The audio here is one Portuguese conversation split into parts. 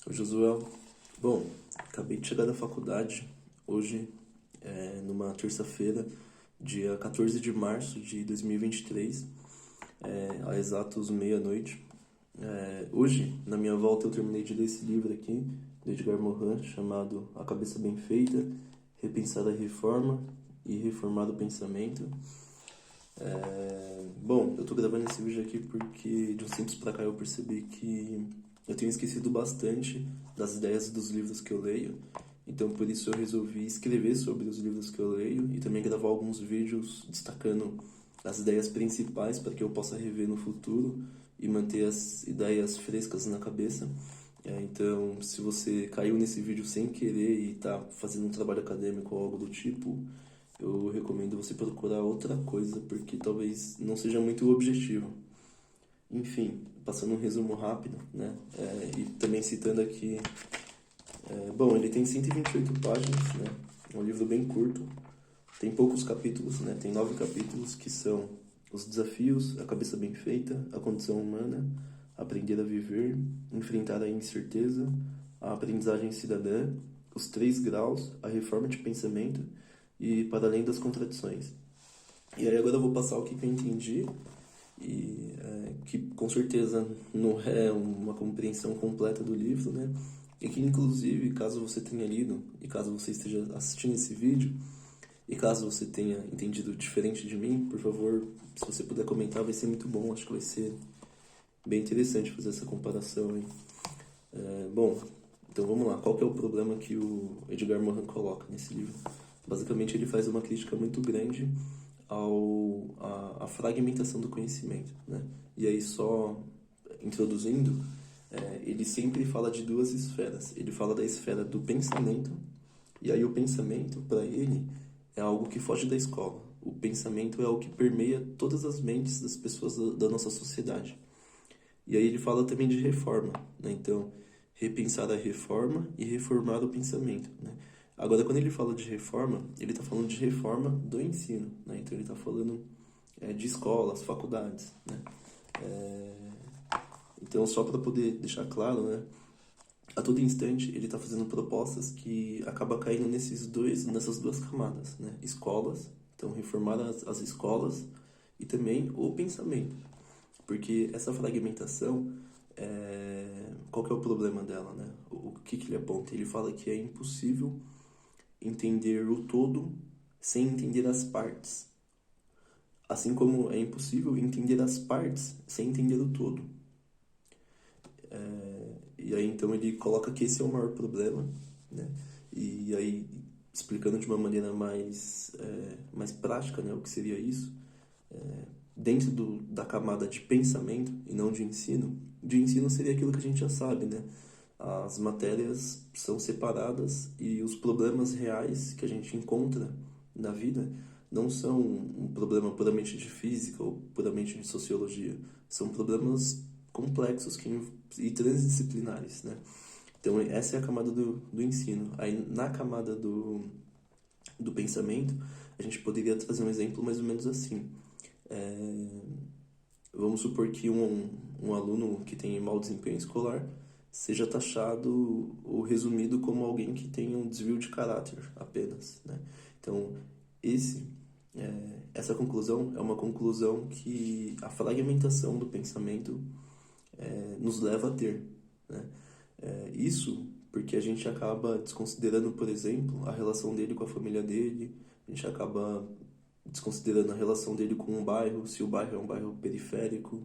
Oi, Josué. Bom, acabei de chegar da faculdade hoje, numa terça-feira, dia 14 de março de 2023, a exatos meia-noite. Hoje, na minha volta, eu terminei de ler esse livro aqui, do Edgar Morin, chamado A Cabeça Bem Feita, Repensar a Reforma e Reformar o Pensamento. Bom, eu tô gravando esse vídeo aqui porque de uns tempos pra cá eu percebi que eu tenho esquecido bastante das ideias dos livros que eu leio. Então por isso eu resolvi escrever sobre os livros que eu leio e também gravar alguns vídeos destacando as ideias principais para que eu possa rever no futuro e manter as ideias frescas na cabeça. Então, se você caiu nesse vídeo sem querer e está fazendo um trabalho acadêmico ou algo do tipo, eu recomendo você procurar outra coisa, porque talvez não seja muito objetivo. Enfim, passando um resumo rápido, né? E também citando aqui. Bom, ele tem 128 páginas, né? É um livro bem curto. Tem poucos capítulos, né? Tem 9 capítulos que são os desafios, a cabeça bem feita, a condição humana, aprender a viver, enfrentar a incerteza, a aprendizagem cidadã, os 3 graus, a reforma de pensamento e para além das contradições. E aí agora eu vou passar o que eu entendi e que com certeza não é uma compreensão completa do livro, né? E que inclusive, caso você tenha lido e caso você esteja assistindo esse vídeo e caso você tenha entendido diferente de mim, por favor, se você puder comentar, vai ser muito bom. Acho que vai ser bem interessante fazer essa comparação aí. Bom, então vamos lá. Qual que é o problema que o Edgar Morin coloca nesse livro? Basicamente, ele faz uma crítica muito grande à fragmentação do conhecimento, né? E aí, só introduzindo, ele sempre fala de duas esferas. Ele fala da esfera do pensamento, e aí o pensamento, para ele, é algo que foge da escola. O pensamento é algo que permeia todas as mentes das pessoas da nossa sociedade. E aí ele fala também de reforma, né? Então, repensar a reforma e reformar o pensamento, né? Agora, quando ele fala de reforma, ele está falando de reforma do ensino, né? Então, ele está falando de escolas, faculdades, né? Então, só para poder deixar claro, né? A todo instante, ele está fazendo propostas que acabam caindo nessas duas camadas, né? Escolas, então reformar as escolas e também o pensamento. Porque essa fragmentação, qual que é o problema dela, né? O que ele aponta? Ele fala que é impossível entender o todo sem entender as partes. Assim como é impossível entender as partes sem entender o todo. E aí então ele coloca que esse é o maior problema, né? E aí, explicando de uma maneira mais prática, né, o que seria isso, dentro da camada de pensamento e não de ensino seria aquilo que a gente já sabe, né? As matérias são separadas e os problemas reais que a gente encontra na vida não são um problema puramente de física ou puramente de sociologia. São problemas complexos e transdisciplinares, né? Então, essa é a camada do ensino. Aí, na camada do pensamento, a gente poderia trazer um exemplo mais ou menos assim. Vamos supor que um aluno que tem mau desempenho escolar seja taxado ou resumido como alguém que tem um desvio de caráter apenas, né? Então, essa conclusão é uma conclusão que a fragmentação do pensamento nos leva a ter, né? Isso porque a gente acaba desconsiderando, por exemplo, a relação dele com a família dele, a gente acaba desconsiderando a relação dele com um bairro, se o bairro é um bairro periférico,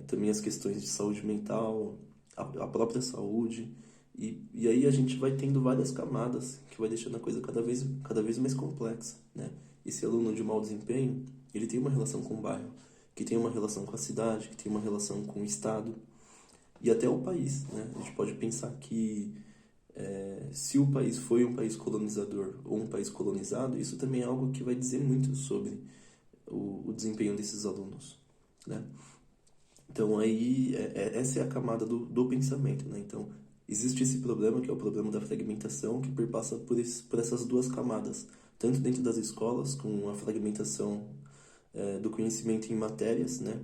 também as questões de saúde mental, a própria saúde, e aí a gente vai tendo várias camadas que vai deixando a coisa cada vez mais complexa, né? Esse aluno de mau desempenho, ele tem uma relação com o bairro, que tem uma relação com a cidade, que tem uma relação com o estado, e até o país, né? A gente pode pensar que se o país foi um país colonizador ou um país colonizado, isso também é algo que vai dizer muito sobre o desempenho desses alunos, né? Então aí essa é a camada do pensamento, né? Então existe esse problema que é o problema da fragmentação que perpassa por essas duas camadas, tanto dentro das escolas com a fragmentação do conhecimento em matérias, né?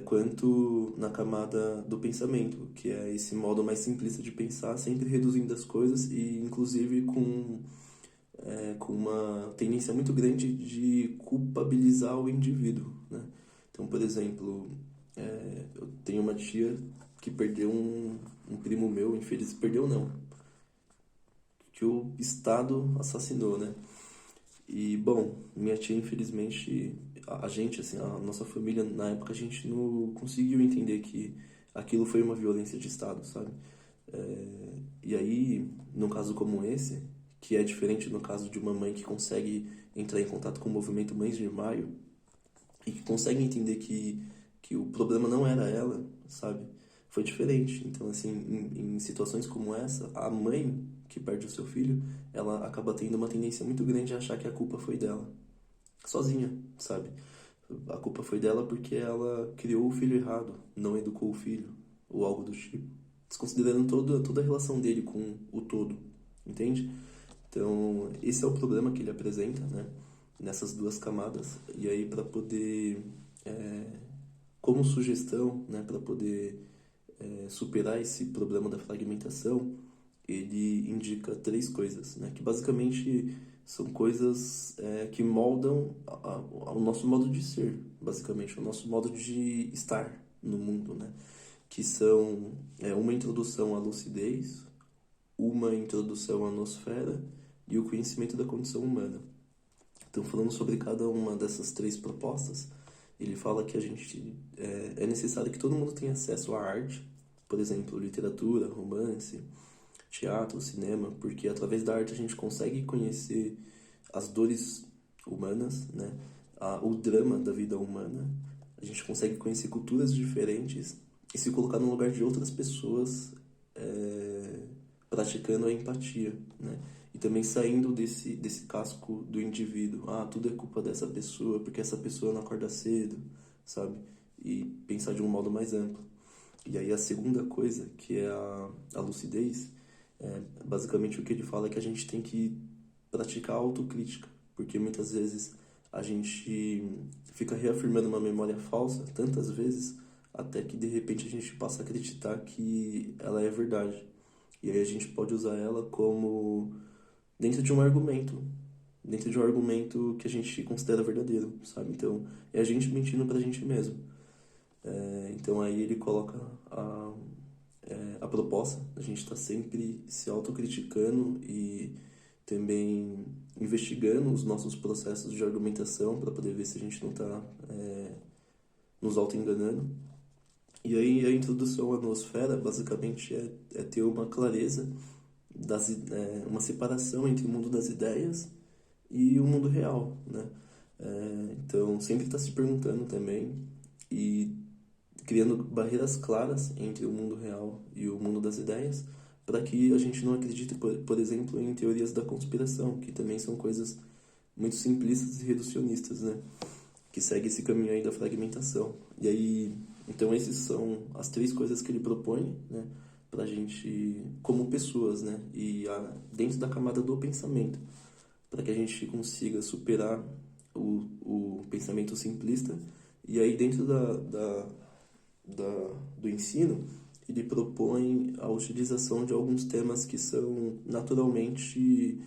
quanto na camada do pensamento, que é esse modo mais simplista de pensar, sempre reduzindo as coisas e inclusive com uma tendência muito grande de culpabilizar o indivíduo, né? Então, por exemplo, eu tenho uma tia que perdeu um primo meu, infeliz, perdeu não, que o Estado assassinou, né? E, bom, minha tia, infelizmente, a gente, assim, a nossa família, na época, a gente não conseguiu entender que aquilo foi uma violência de Estado, sabe? E aí, num caso como esse, que é diferente no caso de uma mãe que consegue entrar em contato com o movimento Mães de Maio e que consegue entender que o problema não era ela, sabe? Foi diferente. Então, assim, em situações como essa, a mãe que perde o seu filho, ela acaba tendo uma tendência muito grande a achar que a culpa foi dela. Sozinha, sabe? A culpa foi dela porque ela criou o filho errado, não educou o filho, ou algo do tipo. Desconsiderando toda a relação dele com o todo, entende? Então, esse é o problema que ele apresenta, né? Nessas duas camadas. E aí, para poder, como sugestão, né? Para poder superar esse problema da fragmentação, ele indica três coisas, né? Que basicamente são coisas que moldam o nosso modo de ser, basicamente, o nosso modo de estar no mundo, né? Que são uma introdução à lucidez, uma introdução à nosfera e o conhecimento da condição humana. Então, falando sobre cada uma dessas três propostas, ele fala que é necessário que todo mundo tenha acesso à arte, por exemplo, literatura, romance, teatro, cinema, porque através da arte a gente consegue conhecer as dores humanas, né? O drama da vida humana. A gente consegue conhecer culturas diferentes e se colocar no lugar de outras pessoas praticando a empatia, né? E também saindo desse casco do indivíduo. Ah, tudo é culpa dessa pessoa, porque essa pessoa não acorda cedo, sabe? E pensar de um modo mais amplo. E aí a segunda coisa, que é a lucidez, basicamente o que ele fala é que a gente tem que praticar a autocrítica, porque muitas vezes a gente fica reafirmando uma memória falsa, tantas vezes, até que de repente a gente passa a acreditar que ela é verdade. E aí a gente pode usar ela como dentro de um argumento que a gente considera verdadeiro, sabe? Então, é a gente mentindo pra gente mesmo. Então aí ele coloca a proposta, a gente está sempre se autocriticando e também investigando os nossos processos de argumentação para poder ver se a gente não está nos auto-enganando. E aí a introdução à noosfera basicamente é ter uma clareza, uma separação entre o mundo das ideias e o mundo real, né? Então sempre está se perguntando também e criando barreiras claras entre o mundo real e o mundo das ideias, para que a gente não acredite, por exemplo, em teorias da conspiração, que também são coisas muito simplistas e reducionistas, né? Que segue esse caminho aí da fragmentação. E aí, então essas são as três coisas que ele propõe, né? Pra gente, como pessoas, né? E dentro da camada do pensamento, para que a gente consiga superar o pensamento simplista. E aí, dentro do ensino, ele propõe a utilização de alguns temas que são naturalmente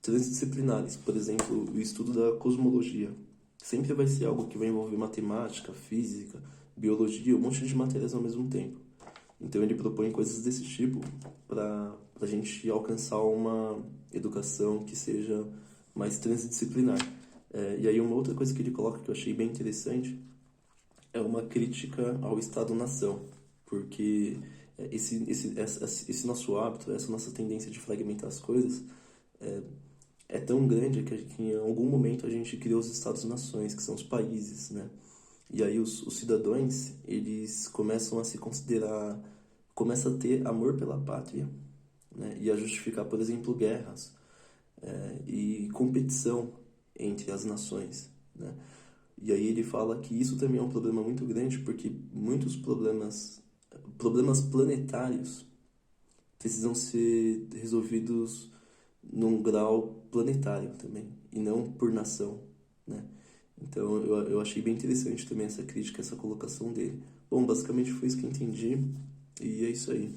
transdisciplinares. Por exemplo, o estudo da cosmologia. Sempre vai ser algo que vai envolver matemática, física, biologia, um monte de matérias ao mesmo tempo. Então ele propõe coisas desse tipo para a gente alcançar uma educação que seja mais transdisciplinar. E aí uma outra coisa que ele coloca que eu achei bem interessante é uma crítica ao Estado-nação, porque esse nosso hábito, essa nossa tendência de fragmentar as coisas é tão grande que em algum momento a gente criou os Estados-nações, que são os países, né? E aí os cidadãos, eles começam a se considerar, começam a ter amor pela pátria, né? E a justificar, por exemplo, guerras e competição entre as nações, né? E aí ele fala que isso também é um problema muito grande, porque muitos problemas planetários precisam ser resolvidos num grau planetário também, e não por nação, né? Então eu achei bem interessante também essa crítica, essa colocação dele. Bom, basicamente foi isso que eu entendi, e é isso aí.